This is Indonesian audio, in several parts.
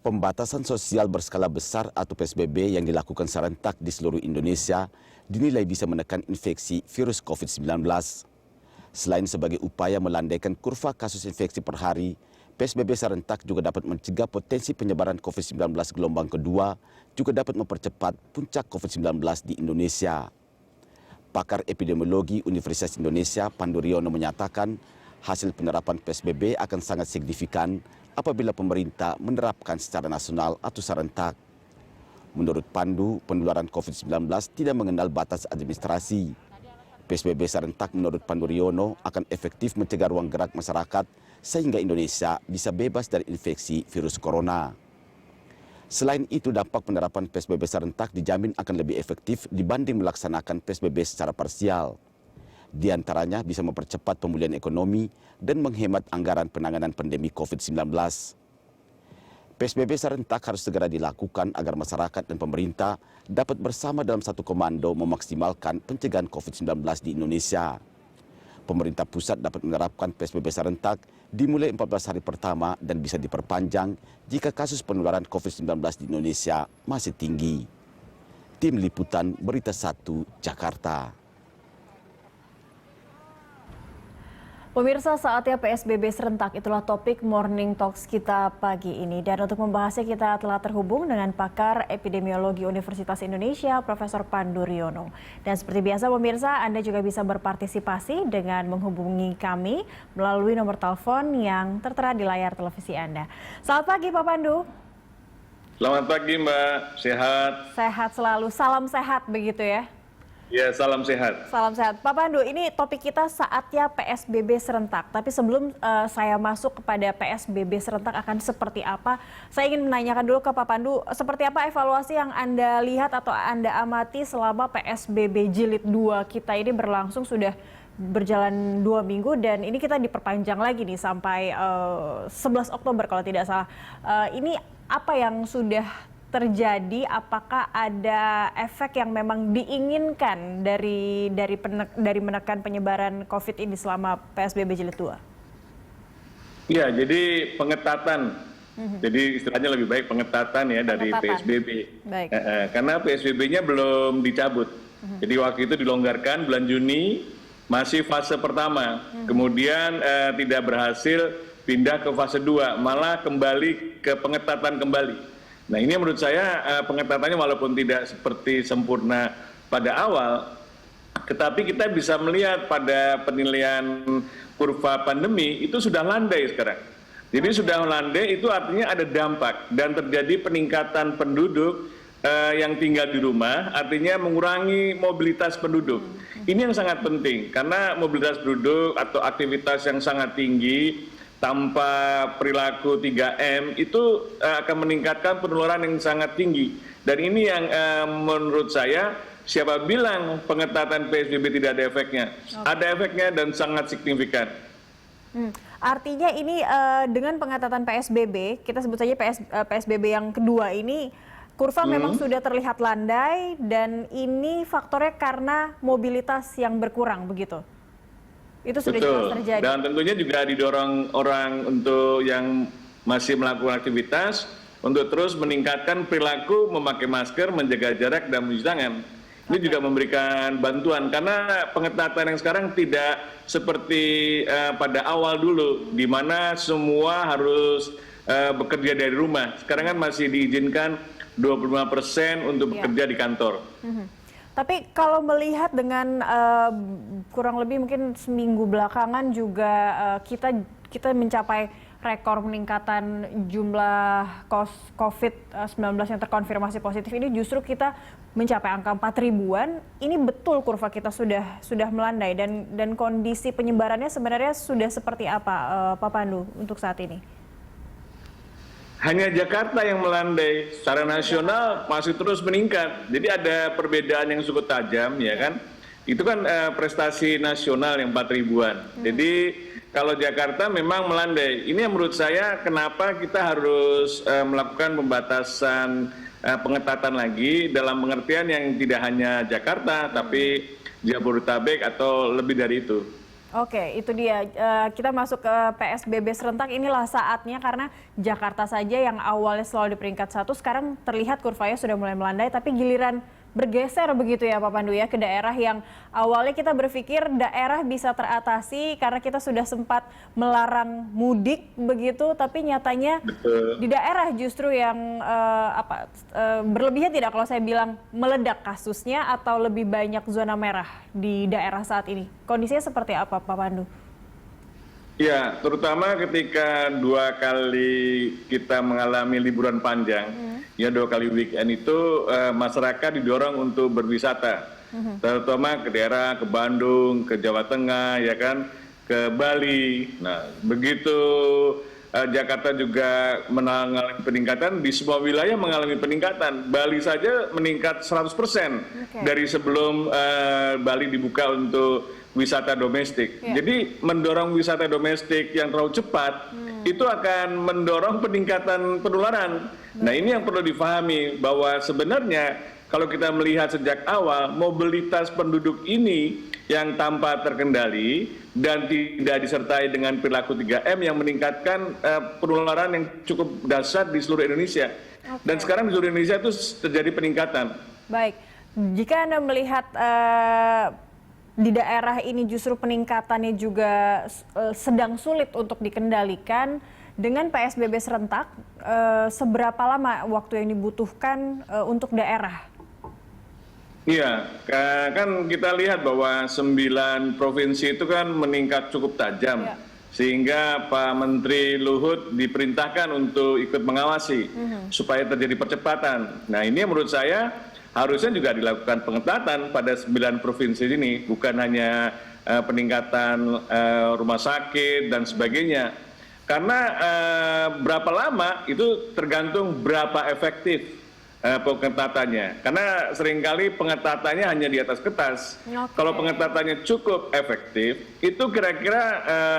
Pembatasan sosial berskala besar atau PSBB yang dilakukan serentak di seluruh Indonesia dinilai bisa menekan infeksi virus COVID-19. Selain sebagai upaya melandaikan kurva kasus infeksi per hari, PSBB serentak juga dapat mencegah potensi penyebaran COVID-19 gelombang kedua, juga dapat mempercepat puncak COVID-19 di Indonesia. Pakar epidemiologi Universitas Indonesia, Pandu Riono menyatakan, hasil penerapan PSBB akan sangat signifikan apabila pemerintah menerapkan secara nasional atau serentak. Menurut Pandu, penularan COVID-19 tidak mengenal batas administrasi. PSBB serentak menurut Pandu Riono akan efektif mencegah ruang gerak masyarakat sehingga Indonesia bisa bebas dari infeksi virus corona. Selain itu, dampak penerapan PSBB serentak dijamin akan lebih efektif dibanding melaksanakan PSBB secara parsial. Di antaranya bisa mempercepat pemulihan ekonomi dan menghemat anggaran penanganan pandemi COVID-19. PSBB serentak harus segera dilakukan agar masyarakat dan pemerintah dapat bersama dalam satu komando memaksimalkan pencegahan COVID-19 di Indonesia. Pemerintah pusat dapat menerapkan PSBB serentak dimulai 14 hari pertama dan bisa diperpanjang jika kasus penularan COVID-19 di Indonesia masih tinggi. Tim Liputan Berita 1, Jakarta. Pemirsa, saatnya PSBB serentak, itulah topik Morning Talks kita pagi ini. Dan untuk membahasnya kita telah terhubung dengan pakar epidemiologi Universitas Indonesia, Profesor Pandu Riono. Dan seperti biasa pemirsa, Anda juga bisa berpartisipasi dengan menghubungi kami melalui nomor telepon yang tertera di layar televisi Anda. Selamat pagi Pak Pandu. Selamat pagi Mbak, sehat? Sehat selalu, salam sehat begitu ya? Ya, salam sehat. Salam sehat. Pak Pandu, ini topik kita saatnya PSBB serentak. Tapi sebelum saya masuk kepada PSBB serentak akan seperti apa, saya ingin menanyakan dulu ke Pak Pandu, seperti apa evaluasi yang Anda lihat atau Anda amati selama PSBB jilid 2 kita ini berlangsung sudah berjalan 2 minggu dan ini kita diperpanjang lagi nih sampai 11 Oktober kalau tidak salah. Ini apa yang sudah terjadi, apakah ada efek yang memang diinginkan dari menekan penyebaran COVID ini selama PSBB jilid 2? Ya, jadi pengetatan. Jadi istilahnya lebih baik pengetatan ya dari PSBB. Baik. Karena PSBB-nya belum dicabut. Jadi waktu itu dilonggarkan bulan Juni, masih fase pertama. Kemudian tidak berhasil pindah ke fase 2, malah kembali ke pengetatan kembali. Nah, ini menurut saya pengetatannya walaupun tidak seperti sempurna pada awal, tetapi kita bisa melihat pada penilaian kurva pandemi itu sudah landai sekarang. Jadi sudah landai itu artinya ada dampak dan terjadi peningkatan penduduk yang tinggal di rumah, artinya mengurangi mobilitas penduduk. Ini yang sangat penting karena mobilitas penduduk atau aktivitas yang sangat tinggi tanpa perilaku 3M itu akan meningkatkan penularan yang sangat tinggi. Dan ini yang menurut saya, siapa bilang pengetatan PSBB tidak ada efeknya? Ada efeknya dan sangat signifikan. Artinya ini dengan pengetatan PSBB, kita sebut saja PSBB yang kedua ini, kurva memang sudah terlihat landai dan ini faktornya karena mobilitas yang berkurang, begitu? Itu sudah jelas terjadi. Dan tentunya juga didorong orang untuk yang masih melakukan aktivitas untuk terus meningkatkan perilaku memakai masker, menjaga jarak dan mencuci tangan. Ini juga memberikan bantuan karena pengetatan yang sekarang tidak seperti pada awal dulu di mana semua harus bekerja dari rumah. Sekarang kan masih diizinkan 25% untuk bekerja di kantor. Tapi kalau melihat dengan kurang lebih mungkin seminggu belakangan juga kita mencapai rekor peningkatan jumlah COVID-19 yang terkonfirmasi positif ini, justru kita mencapai angka 4 ribuan. Ini betul kurva kita sudah melandai dan kondisi penyebarannya sebenarnya sudah seperti apa, Pak Pandu, untuk saat ini? Hanya Jakarta yang melandai, secara nasional masih terus meningkat. Jadi ada perbedaan yang cukup tajam, ya kan? Itu kan prestasi nasional yang 4 ribuan. Jadi kalau Jakarta memang melandai. Ini yang menurut saya kenapa kita harus melakukan pembatasan pengetatan lagi dalam pengertian yang tidak hanya Jakarta, tapi Jabodetabek atau lebih dari itu. Oke, itu dia. Kita masuk ke PSBB serentak, inilah saatnya karena Jakarta saja yang awalnya selalu di peringkat 1, sekarang terlihat kurvanya sudah mulai melandai, tapi giliran bergeser begitu ya Pak Pandu ya, ke daerah yang awalnya kita berpikir daerah bisa teratasi karena kita sudah sempat melarang mudik begitu, tapi nyatanya di daerah justru yang berlebihan tidak kalau saya bilang meledak kasusnya atau lebih banyak zona merah di daerah saat ini. Kondisinya seperti apa Pak Pandu? Ya, terutama ketika 2 kali kita mengalami liburan panjang, ya 2 kali weekend itu masyarakat didorong untuk berwisata, terutama ke daerah, ke Bandung, ke Jawa Tengah, ya kan, ke Bali. Nah, begitu Jakarta juga mengalami peningkatan, di semua wilayah mengalami peningkatan. Bali saja meningkat 100% dari sebelum Bali dibuka untuk wisata domestik. Jadi mendorong wisata domestik yang terlalu cepat itu akan mendorong peningkatan penularan. Nah, ini yang perlu difahami bahwa sebenarnya kalau kita melihat sejak awal mobilitas penduduk ini yang tanpa terkendali dan tidak disertai dengan perilaku 3M yang meningkatkan penularan yang cukup dahsyat di seluruh Indonesia. Dan sekarang di seluruh Indonesia itu terjadi peningkatan. Baik, jika Anda melihat di daerah ini justru peningkatannya juga sedang sulit untuk dikendalikan, dengan PSBB serentak, seberapa lama waktu yang dibutuhkan untuk daerah? Iya, kan kita lihat bahwa 9 provinsi itu kan meningkat cukup tajam, sehingga Pak Menteri Luhut diperintahkan untuk ikut mengawasi supaya terjadi percepatan. Nah, ini menurut saya harusnya juga dilakukan pengetatan pada 9 provinsi ini, bukan hanya peningkatan rumah sakit dan sebagainya. Karena berapa lama itu tergantung berapa efektif pengetatannya. Karena seringkali pengetatannya hanya di atas kertas. Kalau pengetatannya cukup efektif, itu kira-kira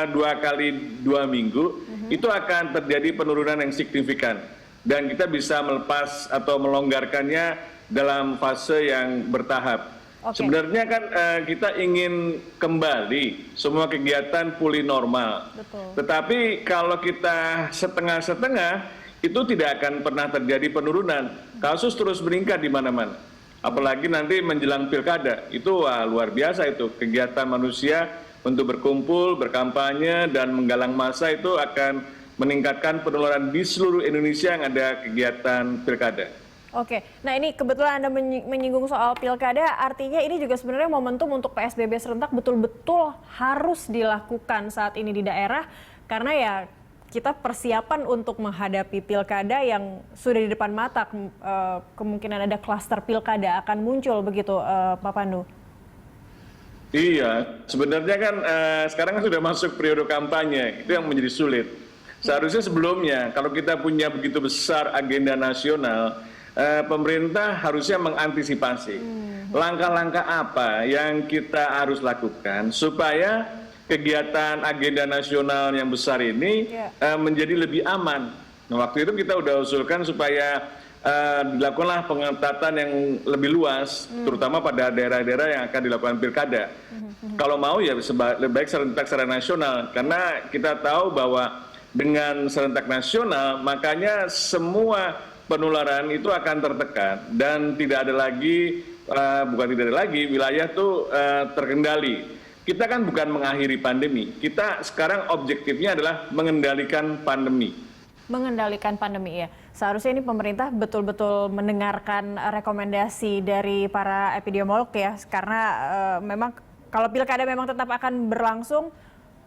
2 kali 2 minggu, itu akan terjadi penurunan yang signifikan. Dan kita bisa melepas atau melonggarkannya dalam fase yang bertahap. Sebenarnya kan kita ingin kembali semua kegiatan pulih normal. Tetapi kalau kita setengah-setengah, itu tidak akan pernah terjadi penurunan. Kasus terus meningkat di mana-mana. Apalagi nanti menjelang pilkada, itu luar biasa itu. Kegiatan manusia untuk berkumpul, berkampanye, dan menggalang massa itu akan meningkatkan penularan di seluruh Indonesia yang ada kegiatan pilkada. Oke, nah ini kebetulan Anda menyinggung soal pilkada, artinya ini juga sebenarnya momentum untuk PSBB serentak betul-betul harus dilakukan saat ini di daerah, karena ya kita persiapan untuk menghadapi pilkada yang sudah di depan mata, kemungkinan ada klaster pilkada akan muncul begitu, Pak Pandu. Iya, sebenarnya kan sekarang kan sudah masuk periode kampanye, itu yang menjadi sulit. Seharusnya sebelumnya, kalau kita punya begitu besar agenda nasional, pemerintah harusnya mengantisipasi langkah-langkah apa yang kita harus lakukan supaya kegiatan agenda nasional yang besar ini menjadi lebih aman. Nah, waktu itu kita udah usulkan supaya dilakukanlah pengetatan yang lebih luas, terutama pada daerah-daerah yang akan dilakukan pilkada. Kalau mau ya lebih baik serentak secara nasional, karena kita tahu bahwa dengan serentak nasional makanya semua penularan itu akan tertekan dan tidak ada lagi, wilayah itu terkendali. Kita kan bukan mengakhiri pandemi, kita sekarang objektifnya adalah mengendalikan pandemi. Mengendalikan pandemi, ya. Seharusnya ini pemerintah betul-betul mendengarkan rekomendasi dari para epidemiolog ya, karena memang kalau pilkada memang tetap akan berlangsung,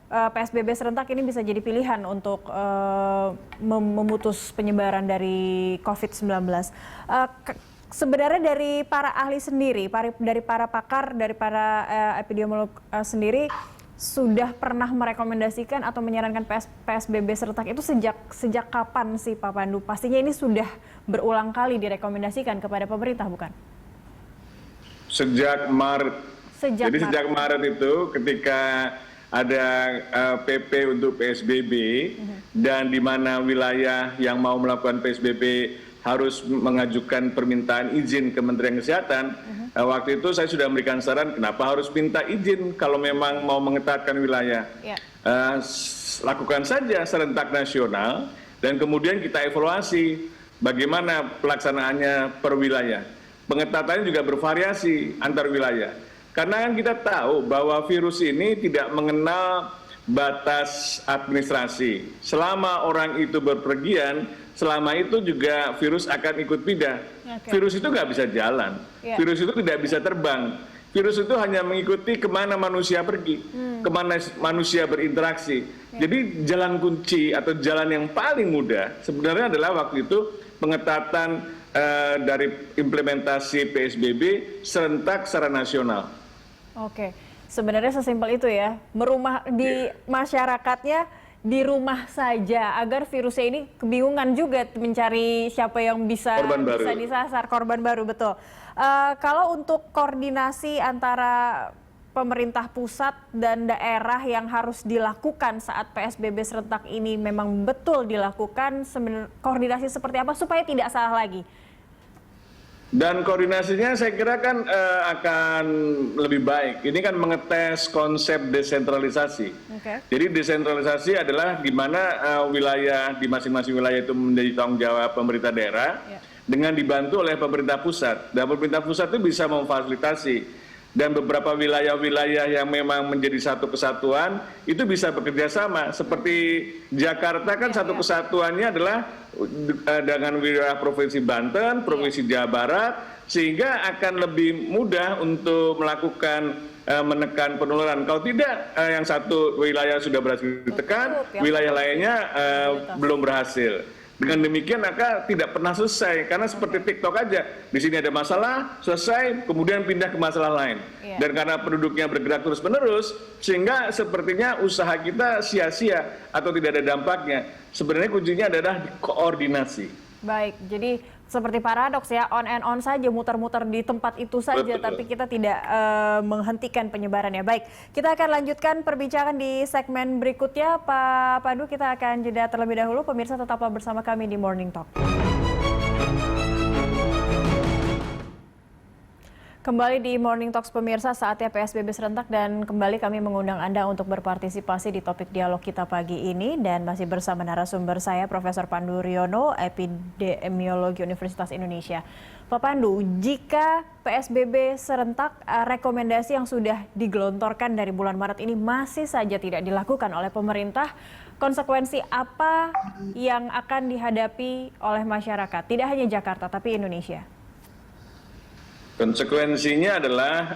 PSBB serentak ini bisa jadi pilihan untuk memutus penyebaran dari COVID-19. Sebenarnya dari para ahli sendiri, dari para pakar, dari para epidemiolog sendiri, sudah pernah merekomendasikan atau menyarankan PSBB serentak itu sejak kapan sih Pak Pandu? Pastinya ini sudah berulang kali direkomendasikan kepada pemerintah, bukan? Sejak Maret. Jadi sejak Maret itu ketika ada PP untuk PSBB dan di mana wilayah yang mau melakukan PSBB harus mengajukan permintaan izin Kementerian Kesehatan, waktu itu saya sudah memberikan saran kenapa harus minta izin kalau memang mau mengetatkan wilayah. Ya. Lakukan saja serentak nasional dan kemudian kita evaluasi bagaimana pelaksanaannya per wilayah. Pengetatannya juga bervariasi antar wilayah. Karena kan kita tahu bahwa virus ini tidak mengenal batas administrasi. Selama orang itu berpergian, selama itu juga virus akan ikut pindah. Oke. Virus itu nggak bisa jalan, virus itu tidak bisa terbang. Virus itu hanya mengikuti kemana manusia pergi, kemana manusia berinteraksi. Jadi jalan kunci atau jalan yang paling mudah sebenarnya adalah waktu itu pengetatan dari implementasi PSBB serentak secara nasional. Oke, sebenarnya sesimpel itu ya, di masyarakatnya di rumah saja agar virusnya ini kebingungan juga mencari siapa yang bisa disasar, korban baru, betul. Kalau untuk koordinasi antara pemerintah pusat dan daerah yang harus dilakukan saat PSBB serentak ini memang betul dilakukan, koordinasi seperti apa supaya tidak salah lagi? Dan koordinasinya saya kira kan akan lebih baik. Ini kan mengetes konsep desentralisasi. Jadi desentralisasi adalah di mana wilayah di masing-masing wilayah itu menjadi tanggung jawab pemerintah daerah dengan dibantu oleh pemerintah pusat. Dan pemerintah pusat itu bisa memfasilitasi. Dan beberapa wilayah-wilayah yang memang menjadi satu kesatuan itu bisa bekerja sama. Seperti Jakarta kan satu kesatuannya adalah dengan wilayah Provinsi Banten, Provinsi Jawa Barat, sehingga akan lebih mudah untuk melakukan menekan penularan. Kalau tidak, yang satu wilayah sudah berhasil ditekan, wilayah lainnya belum berhasil. Dengan demikian maka tidak pernah selesai, karena seperti TikTok aja, di sini ada masalah, selesai, kemudian pindah ke masalah lain. Dan karena penduduknya bergerak terus-menerus, sehingga sepertinya usaha kita sia-sia atau tidak ada dampaknya. Sebenarnya kuncinya adalah koordinasi. Baik, jadi seperti paradoks ya, on and on saja, muter-muter di tempat itu saja, betul. Tapi kita tidak menghentikan penyebarannya. Baik, kita akan lanjutkan perbincangan di segmen berikutnya. Pak Pandu, kita akan jeda terlebih dahulu. Pemirsa tetaplah bersama kami di Morning Talk. Kembali di Morning Talks pemirsa, saatnya PSBB serentak dan kembali kami mengundang Anda untuk berpartisipasi di topik dialog kita pagi ini dan masih bersama narasumber saya Profesor Pandu Riono, Epidemiologi Universitas Indonesia. Pak Pandu, jika PSBB serentak, rekomendasi yang sudah digelontorkan dari bulan Maret ini masih saja tidak dilakukan oleh pemerintah, konsekuensi apa yang akan dihadapi oleh masyarakat? Tidak hanya Jakarta, tapi Indonesia. Konsekuensinya adalah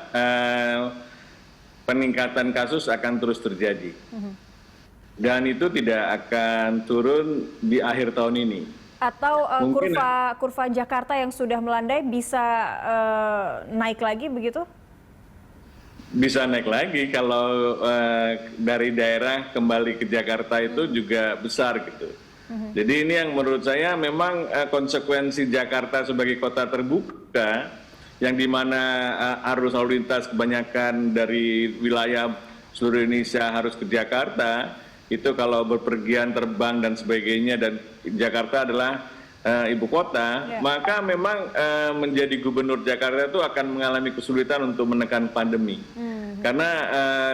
peningkatan kasus akan terus terjadi. Dan itu tidak akan turun di akhir tahun ini. Atau kurva Jakarta yang sudah melandai bisa naik lagi begitu? Bisa naik lagi kalau dari daerah kembali ke Jakarta itu juga besar gitu. Jadi ini yang menurut saya memang konsekuensi Jakarta sebagai kota terbuka, yang dimana arus lalu lintas kebanyakan dari wilayah seluruh Indonesia harus ke Jakarta, itu kalau berpergian terbang dan sebagainya, dan Jakarta adalah ibu kota, maka memang menjadi gubernur Jakarta itu akan mengalami kesulitan untuk menekan pandemi. Karena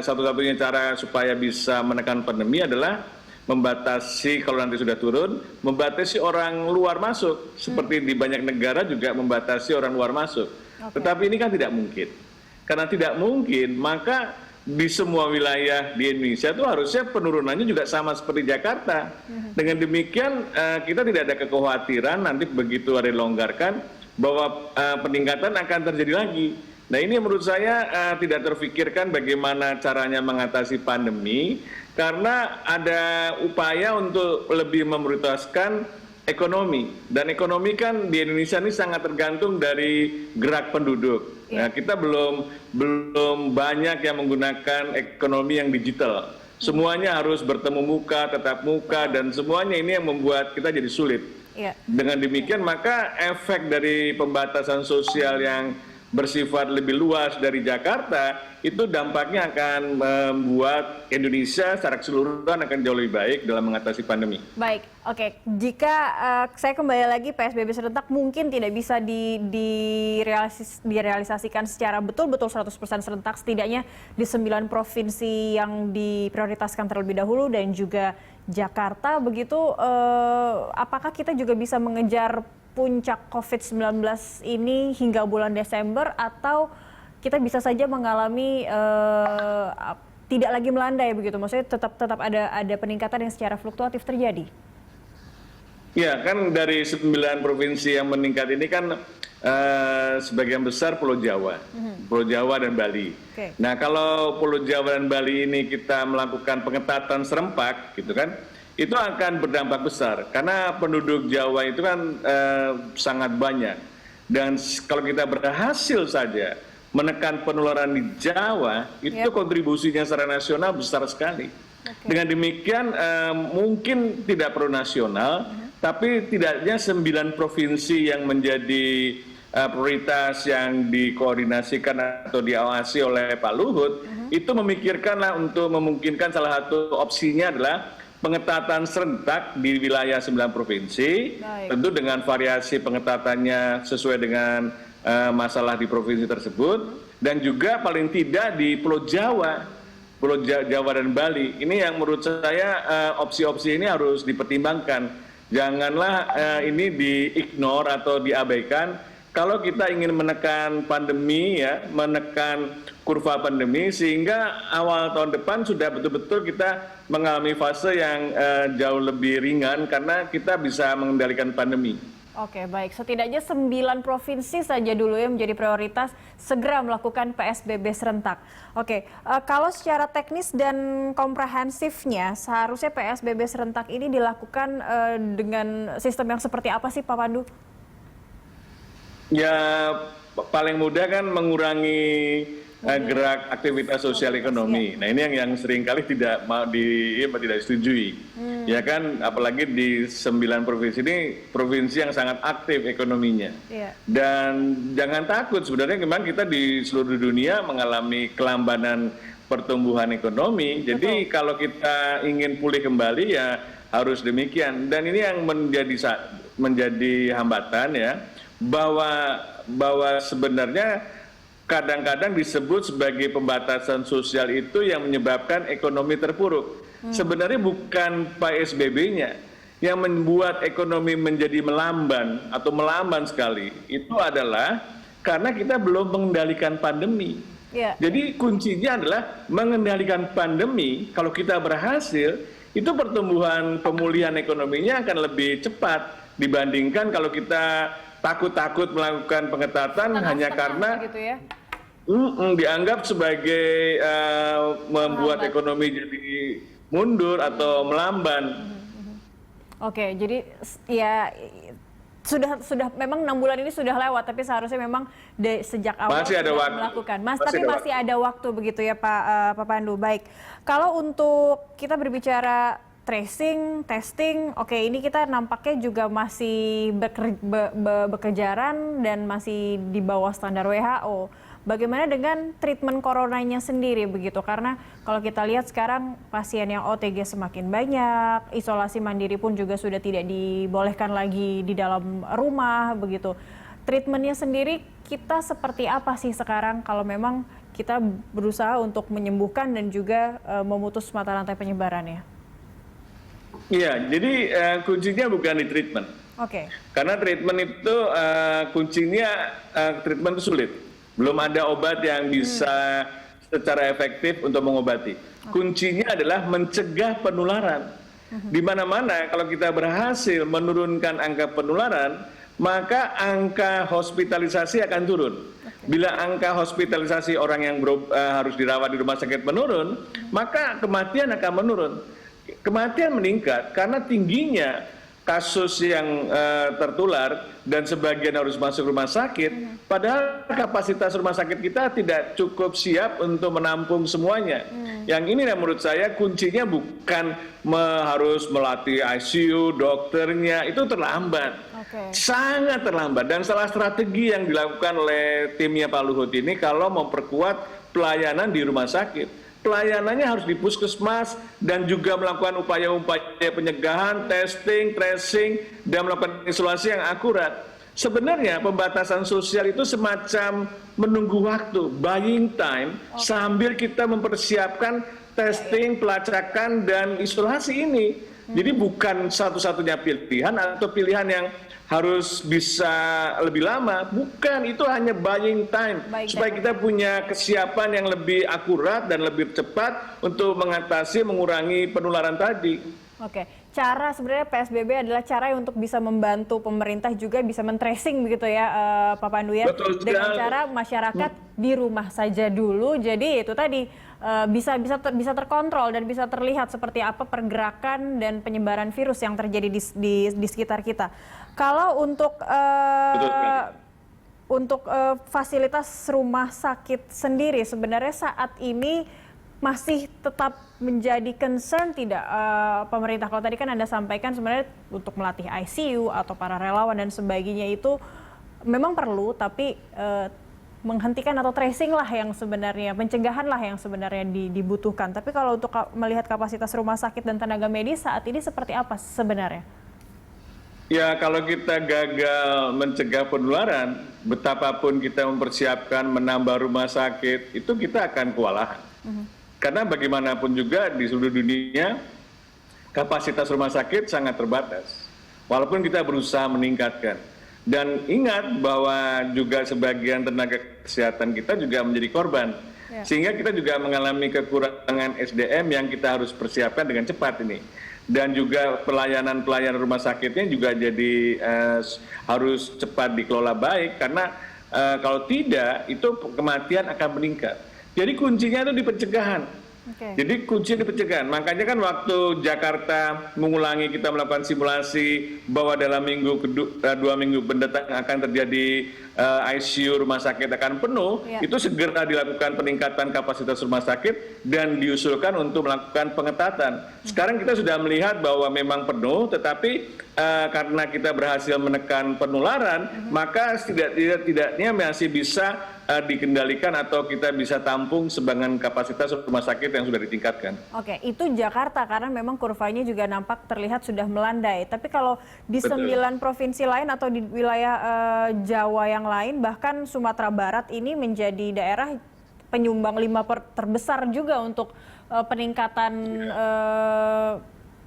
satu-satunya cara supaya bisa menekan pandemi adalah membatasi, kalau nanti sudah turun, membatasi orang luar masuk. Seperti di banyak negara juga membatasi orang luar masuk. Tetapi ini kan tidak mungkin. Karena tidak mungkin, maka di semua wilayah di Indonesia itu harusnya penurunannya juga sama seperti Jakarta. Dengan demikian kita tidak ada kekhawatiran nanti begitu ada dilonggarkan bahwa peningkatan akan terjadi lagi. Nah ini menurut saya tidak terfikirkan bagaimana caranya mengatasi pandemi, karena ada upaya untuk lebih memprioritaskan ekonomi, dan ekonomi kan di Indonesia ini sangat tergantung dari gerak penduduk. Nah, kita belum banyak yang menggunakan ekonomi yang digital. Semuanya harus bertemu muka, tatap muka, dan semuanya ini yang membuat kita jadi sulit. Dengan demikian maka efek dari pembatasan sosial yang bersifat lebih luas dari Jakarta, itu dampaknya akan membuat Indonesia secara keseluruhan akan jauh lebih baik dalam mengatasi pandemi. Baik, oke. Jika saya kembali lagi PSBB serentak mungkin tidak bisa direalisasikan secara betul-betul 100% serentak, setidaknya di 9 provinsi yang diprioritaskan terlebih dahulu dan juga Jakarta, begitu apakah kita juga bisa mengejar puncak COVID-19 ini hingga bulan Desember, atau kita bisa saja mengalami tidak lagi melandai begitu, maksudnya tetap ada peningkatan yang secara fluktuatif terjadi? Ya, kan dari 9 provinsi yang meningkat ini kan sebagian besar Pulau Jawa, Pulau Jawa dan Bali. Okay. Nah, kalau Pulau Jawa dan Bali ini kita melakukan pengetatan serempak, gitu kan, itu akan berdampak besar karena penduduk Jawa itu kan sangat banyak, dan kalau kita berhasil saja menekan penularan di Jawa, itu kontribusinya secara nasional besar sekali. Dengan demikian mungkin tidak perlu nasional, tapi tidaknya 9 provinsi yang menjadi prioritas yang dikoordinasikan atau diawasi oleh Pak Luhut, itu memikirkanlah untuk memungkinkan salah satu opsinya adalah pengetatan serentak di wilayah 9 provinsi. Baik. Tentu dengan variasi pengetatannya sesuai dengan masalah di provinsi tersebut, dan juga paling tidak di Pulau Jawa, Pulau Jawa dan Bali. Ini yang menurut saya opsi-opsi ini harus dipertimbangkan. Janganlah ini di-ignore atau diabaikan. Kalau kita ingin menekan pandemi, ya, menekan kurva pandemi, sehingga awal tahun depan sudah betul-betul kita mengalami fase yang jauh lebih ringan karena kita bisa mengendalikan pandemi. Oke, baik. Setidaknya 9 provinsi saja dulu yang menjadi prioritas segera melakukan PSBB serentak. Oke, kalau secara teknis dan komprehensifnya, seharusnya PSBB serentak ini dilakukan dengan sistem yang seperti apa sih, Pak Pandu? Ya, paling mudah kan mengurangi gerak aktivitas sosial ekonomi. Nah, ini yang seringkali tidak disetujui. Ya kan, apalagi di 9 provinsi ini provinsi yang sangat aktif ekonominya. Dan jangan takut, sebenarnya memang kita di seluruh dunia mengalami kelambanan pertumbuhan ekonomi. Jadi kalau kita ingin pulih kembali ya harus demikian. Dan ini yang menjadi hambatan, ya, bahwa sebenarnya kadang-kadang disebut sebagai pembatasan sosial itu yang menyebabkan ekonomi terpuruk. Sebenarnya bukan PSBB-nya yang membuat ekonomi menjadi melamban atau melamban sekali. Itu adalah karena kita belum mengendalikan pandemi. Jadi kuncinya adalah mengendalikan pandemi. Kalau kita berhasil, itu pertumbuhan pemulihan ekonominya akan lebih cepat dibandingkan kalau kita takut-takut melakukan pengetatan hanya karena gitu ya? Dianggap sebagai membuat ekonomi jadi mundur atau melamban. Oke, jadi ya sudah memang 6 bulan ini sudah lewat, tapi seharusnya memang sejak awal masih ada waktu melakukan. Masih ada waktu begitu ya, Pak Pandu. Baik, kalau untuk kita berbicara tracing, testing, oke, ini kita nampaknya juga masih berkejaran dan masih di bawah standar WHO. Bagaimana dengan treatment coronanya sendiri begitu? Karena kalau kita lihat sekarang pasien yang OTG semakin banyak, isolasi mandiri pun juga sudah tidak dibolehkan lagi di dalam rumah begitu. Treatmentnya sendiri kita seperti apa sih sekarang kalau memang kita berusaha untuk menyembuhkan dan juga memutus mata rantai penyebarannya? Iya, jadi kuncinya bukan di treatment. Oke. Karena treatment itu kuncinya treatment itu sulit. Belum ada obat yang bisa secara efektif untuk mengobati. Kuncinya adalah mencegah penularan. Di mana-mana kalau kita berhasil menurunkan angka penularan, maka angka hospitalisasi akan turun. Bila angka hospitalisasi orang yang harus dirawat di rumah sakit menurun, maka kematian akan menurun. Kematian meningkat karena tingginya kasus yang tertular dan sebagian harus masuk rumah sakit, padahal kapasitas rumah sakit kita tidak cukup siap untuk menampung semuanya. Yang ini yang menurut saya kuncinya bukan harus melatih ICU, dokternya, itu terlambat. Sangat terlambat. Dan salah strategi yang dilakukan oleh timnya Pak Luhut ini kalau memperkuat pelayanan di rumah sakit. Pelayanannya harus di puskesmas dan juga melakukan upaya-upaya pencegahan, testing, tracing, dan melakukan isolasi yang akurat. Sebenarnya pembatasan sosial itu semacam menunggu waktu, buying time, sambil kita mempersiapkan testing, pelacakan, dan isolasi ini. Jadi bukan satu-satunya pilihan atau pilihan yang harus bisa lebih lama, bukan, itu hanya buying time supaya kita punya kesiapan yang lebih akurat dan lebih cepat untuk mengatasi, mengurangi penularan tadi. Oke, cara sebenarnya PSBB adalah cara untuk bisa membantu pemerintah juga bisa men-tracing begitu ya Pak Pandu ya. Betul, dengan cara masyarakat di rumah saja dulu, jadi itu tadi bisa terkontrol dan bisa terlihat seperti apa pergerakan dan penyebaran virus yang terjadi di sekitar kita. Kalau untuk fasilitas rumah sakit sendiri sebenarnya saat ini masih tetap menjadi concern tidak pemerintah? Kalau tadi kan Anda sampaikan sebenarnya untuk melatih ICU atau para relawan dan sebagainya itu memang perlu, tapi menghentikan atau tracing lah yang sebenarnya, pencegahan lah yang sebenarnya dibutuhkan. Tapi kalau untuk melihat kapasitas rumah sakit dan tenaga medis saat ini seperti apa sebenarnya? Ya, kalau kita gagal mencegah penularan, betapapun kita mempersiapkan menambah rumah sakit, itu kita akan kewalahan. Karena bagaimanapun juga di seluruh dunia, kapasitas rumah sakit sangat terbatas. Walaupun kita berusaha meningkatkan. Dan ingat bahwa juga sebagian tenaga kesehatan kita juga menjadi korban. Sehingga kita juga mengalami kekurangan SDM yang kita harus persiapkan dengan cepat ini. Dan juga pelayanan rumah sakitnya juga jadi harus cepat dikelola baik. Karena kalau tidak, itu kematian akan meningkat. Jadi kuncinya itu di pencegahan. Jadi kuncinya di pencegahan. Makanya kan waktu Jakarta mengulangi kita melakukan simulasi bahwa dalam dua minggu mendatang akan terjadi ICU rumah sakit akan penuh, itu segera dilakukan peningkatan kapasitas rumah sakit dan diusulkan untuk melakukan pengetatan. Sekarang kita sudah melihat bahwa memang penuh, tetapi karena kita berhasil menekan penularan, maka setidaknya masih bisa dikendalikan atau kita bisa tampung sebagian kapasitas rumah sakit yang sudah ditingkatkan. Oke, itu Jakarta karena memang kurvanya juga nampak terlihat sudah melandai. Tapi kalau di 9 provinsi lain atau di wilayah Jawa yang lain, bahkan Sumatera Barat ini menjadi daerah penyumbang 5 terbesar juga untuk peningkatan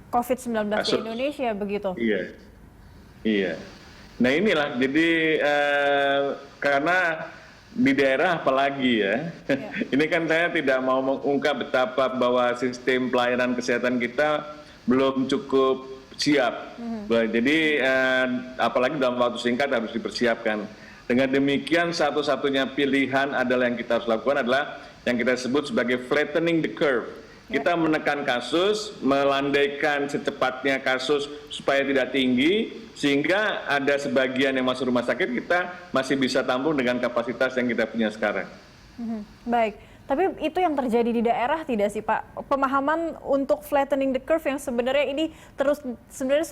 COVID-19 di Indonesia, begitu? Iya. Nah inilah, jadi karena di daerah apalagi ya, ini kan saya tidak mau mengungkap betapa bahwa sistem pelayanan kesehatan kita belum cukup siap. Jadi apalagi dalam waktu singkat harus dipersiapkan. Dengan demikian satu-satunya pilihan adalah yang kita harus lakukan adalah yang kita sebut sebagai flattening the curve. Kita menekan kasus, melandaikan secepatnya kasus supaya tidak tinggi, sehingga ada sebagian yang masuk rumah sakit kita masih bisa tampung dengan kapasitas yang kita punya sekarang. Baik, tapi itu yang terjadi di daerah tidak sih Pak? Pemahaman untuk flattening the curve yang sebenarnya ini terus sebenarnya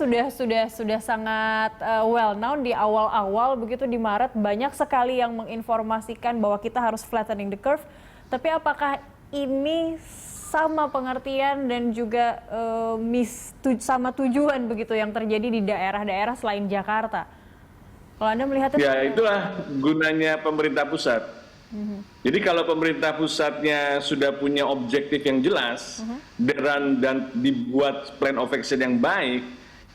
sudah sangat well known di awal-awal, begitu di Maret banyak sekali yang menginformasikan bahwa kita harus flattening the curve. Tapi apakah ini sama pengertian dan juga sama tujuan begitu yang terjadi di daerah-daerah selain Jakarta? Kalau Anda melihatnya? Ya, itulah gunanya pemerintah pusat. Jadi kalau pemerintah pusatnya sudah punya objektif yang jelas dan dibuat plan of action yang baik,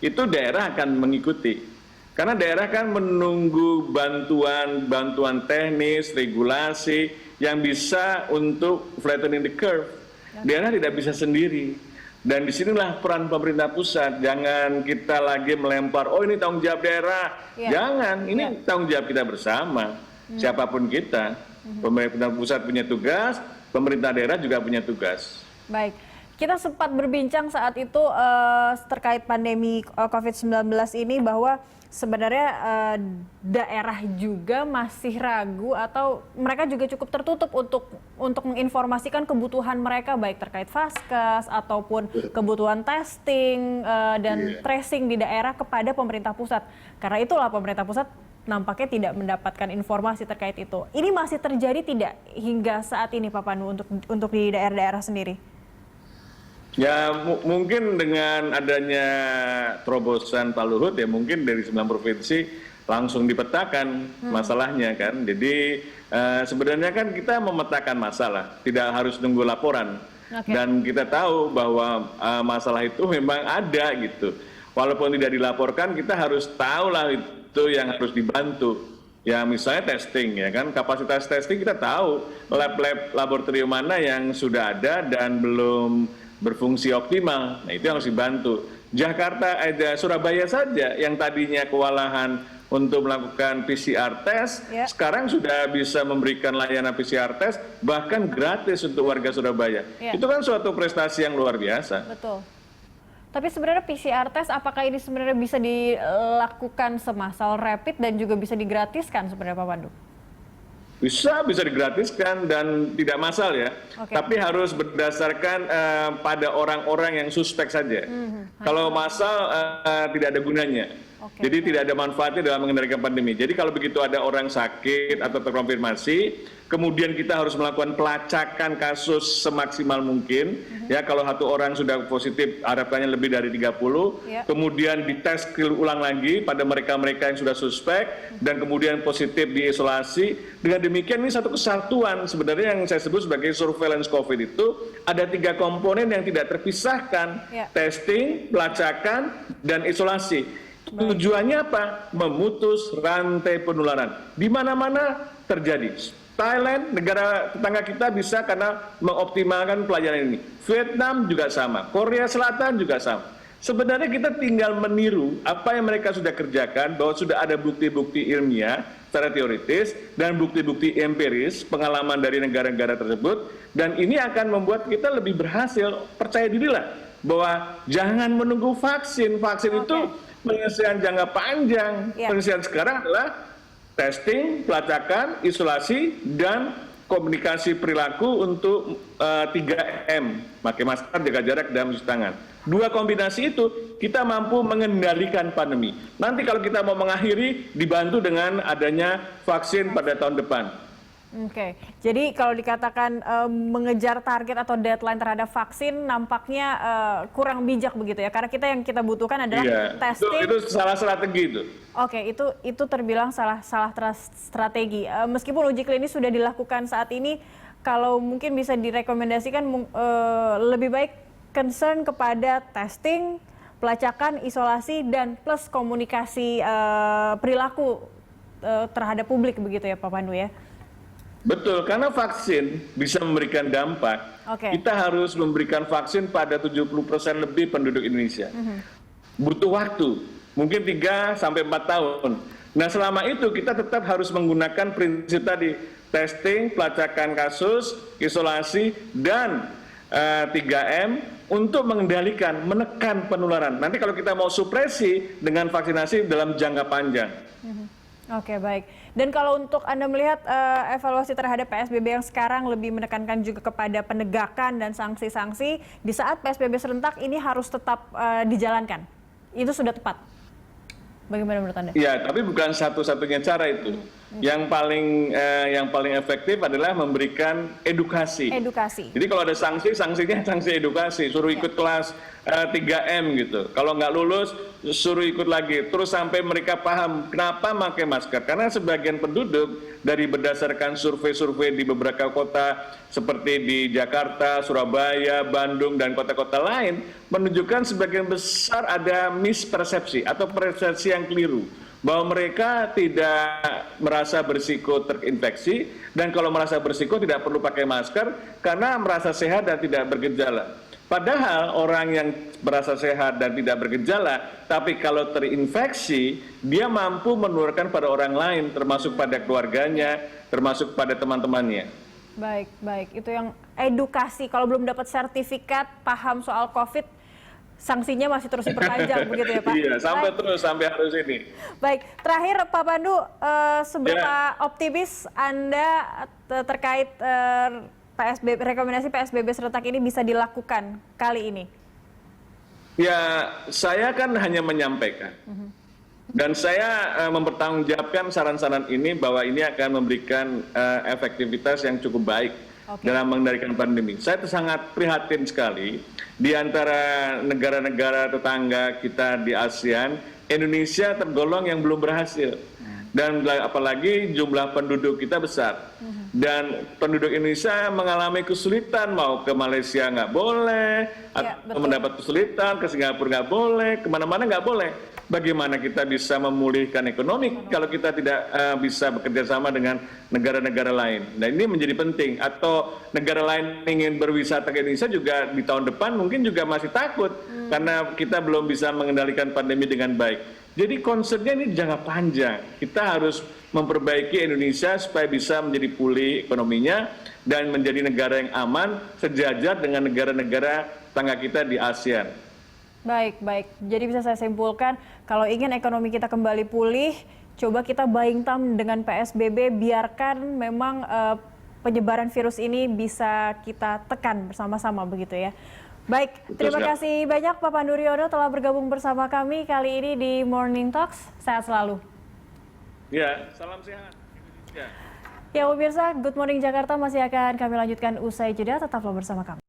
itu daerah akan mengikuti. Karena daerah kan menunggu bantuan teknis, regulasi yang bisa untuk flattening the curve. Daerah tidak bisa sendiri. Dan disinilah peran pemerintah pusat. Jangan kita lagi melempar, oh ini tanggung jawab daerah. Jangan, ini tanggung jawab kita bersama. Siapapun kita. Pemerintah pusat punya tugas, pemerintah daerah juga punya tugas. Baik. Kita sempat berbincang saat itu terkait pandemi COVID-19 ini bahwa sebenarnya daerah juga masih ragu atau mereka juga cukup tertutup untuk menginformasikan kebutuhan mereka baik terkait vaskes ataupun kebutuhan testing dan tracing di daerah kepada pemerintah pusat. Karena itulah pemerintah pusat nampaknya tidak mendapatkan informasi terkait itu. Ini masih terjadi tidak hingga saat ini Pak Pandu untuk di daerah-daerah sendiri? Ya mungkin dengan adanya terobosan Pak Luhut ya mungkin dari 9 provinsi langsung dipetakan masalahnya kan. Jadi sebenarnya kan kita memetakan masalah, tidak harus nunggu laporan. Dan kita tahu bahwa masalah itu memang ada gitu. Walaupun tidak dilaporkan kita harus tahu lah itu yang harus dibantu. Ya misalnya testing ya kan, kapasitas testing kita tahu lab-lab laboratorium mana yang sudah ada dan belum berfungsi optimal. Nah itu yang harus dibantu. Jakarta, Surabaya saja yang tadinya kewalahan untuk melakukan PCR test, sekarang sudah bisa memberikan layanan PCR test bahkan gratis untuk warga Surabaya. Itu kan suatu prestasi yang luar biasa. Betul. Tapi sebenarnya PCR test apakah ini sebenarnya bisa dilakukan semassal rapid dan juga bisa digratiskan sebenarnya Pak Pandu? Bisa digratiskan dan tidak massal ya. Tapi harus berdasarkan pada orang-orang yang suspek saja. Kalau massal tidak ada gunanya. Jadi tidak ada manfaatnya dalam mengendalikan pandemi. Jadi kalau begitu ada orang sakit atau terkonfirmasi, kemudian kita harus melakukan pelacakan kasus semaksimal mungkin. Ya kalau satu orang sudah positif, harapannya lebih dari 30, kemudian dites ulang lagi pada mereka-mereka yang sudah suspek dan kemudian positif diisolasi. Dengan demikian ini satu kesatuan sebenarnya yang saya sebut sebagai surveillance COVID itu ada 3 komponen yang tidak terpisahkan, testing, pelacakan, dan isolasi. Tujuannya apa? Memutus rantai penularan. Di mana-mana terjadi. Thailand, negara tetangga kita bisa karena mengoptimalkan pelayanan ini. Vietnam juga sama, Korea Selatan juga sama. Sebenarnya kita tinggal meniru apa yang mereka sudah kerjakan, bahwa sudah ada bukti-bukti ilmiah secara teoritis dan bukti-bukti empiris pengalaman dari negara-negara tersebut, dan ini akan membuat kita lebih berhasil. Percaya dirilah bahwa jangan menunggu vaksin. Vaksin itu penyelesaian jangka panjang. Penyelesaian sekarang adalah testing, pelacakan, isolasi, dan komunikasi perilaku untuk 3M. Pakai masker, jaga jarak, dan mencuci tangan. 2 kombinasi itu kita mampu mengendalikan pandemi. Nanti kalau kita mau mengakhiri, dibantu dengan adanya vaksin pada tahun depan. Oke, jadi kalau dikatakan mengejar target atau deadline terhadap vaksin nampaknya kurang bijak begitu ya, karena yang kita butuhkan adalah testing. Itu salah strategi itu. Oke, itu terbilang salah strategi. Meskipun uji klinis sudah dilakukan saat ini, kalau mungkin bisa direkomendasikan lebih baik concern kepada testing, pelacakan, isolasi, dan plus komunikasi perilaku terhadap publik begitu ya Pak Pandu ya. Betul, karena vaksin bisa memberikan dampak. Kita harus memberikan vaksin pada 70% lebih penduduk Indonesia. Butuh waktu, mungkin 3-4 tahun. Nah selama itu kita tetap harus menggunakan prinsip tadi, testing, pelacakan kasus, isolasi, dan 3M untuk mengendalikan, menekan penularan. Nanti kalau kita mau supresi dengan vaksinasi dalam jangka panjang. Oke, baik. Dan kalau untuk Anda melihat evaluasi terhadap PSBB yang sekarang lebih menekankan juga kepada penegakan dan sanksi-sanksi, di saat PSBB serentak ini harus tetap dijalankan. Itu sudah tepat. Bagaimana menurut Anda? Ya, tapi bukan satu-satunya cara itu. Yang paling efektif adalah memberikan edukasi. Jadi kalau ada sanksi, sanksinya sanksi edukasi, suruh ikut kelas 3M gitu. Kalau nggak lulus, suruh ikut lagi. Terus sampai mereka paham kenapa pakai masker. Karena sebagian penduduk dari berdasarkan survei-survei di beberapa kota seperti di Jakarta, Surabaya, Bandung, dan kota-kota lain menunjukkan sebagian besar ada mispersepsi atau persepsi yang keliru, bahwa mereka tidak merasa berisiko terinfeksi, dan kalau merasa berisiko tidak perlu pakai masker karena merasa sehat dan tidak bergejala. Padahal orang yang merasa sehat dan tidak bergejala, tapi kalau terinfeksi, dia mampu menularkan pada orang lain, termasuk pada keluarganya, termasuk pada teman-temannya. Baik, baik. Itu yang edukasi. Kalau belum dapat sertifikat, paham soal COVID, sanksinya masih terus diperpanjang, begitu ya Pak? Iya, sampai Baik. terus, sampai harus ini. Baik, terakhir Pak Pandu, seberapa optimis Anda terkait PSBB, rekomendasi PSBB serentak ini bisa dilakukan kali ini? Ya, saya kan hanya menyampaikan. Dan saya mempertanggungjawabkan saran-saran ini bahwa ini akan memberikan efektivitas yang cukup baik dalam mengendalikan pandemi. Saya sangat prihatin sekali di antara negara-negara tetangga kita di ASEAN, Indonesia tergolong yang belum berhasil. Dan apalagi jumlah penduduk kita besar. Dan penduduk Indonesia mengalami kesulitan, mau ke Malaysia nggak boleh, atau mendapat kesulitan, ke Singapura nggak boleh, kemana-mana nggak boleh. Bagaimana kita bisa memulihkan ekonomi kalau kita tidak bisa bekerja sama dengan negara-negara lain. Nah ini menjadi penting. Atau negara lain ingin berwisata ke Indonesia juga di tahun depan mungkin juga masih takut karena kita belum bisa mengendalikan pandemi dengan baik. Jadi concernnya ini jangka panjang. Kita harus memperbaiki Indonesia supaya bisa menjadi pulih ekonominya dan menjadi negara yang aman sejajar dengan negara-negara tetangga kita di ASEAN. Baik, baik. Jadi bisa saya simpulkan, kalau ingin ekonomi kita kembali pulih, coba kita buying time dengan PSBB, biarkan memang penyebaran virus ini bisa kita tekan bersama-sama begitu ya. Baik, terima kasih banyak Pak Pandu Riono telah bergabung bersama kami kali ini di Morning Talks. Sehat selalu. Ya, salam sehat. Ya, pemirsa, Good Morning Jakarta masih akan kami lanjutkan usai jeda. Tetaplah bersama kami.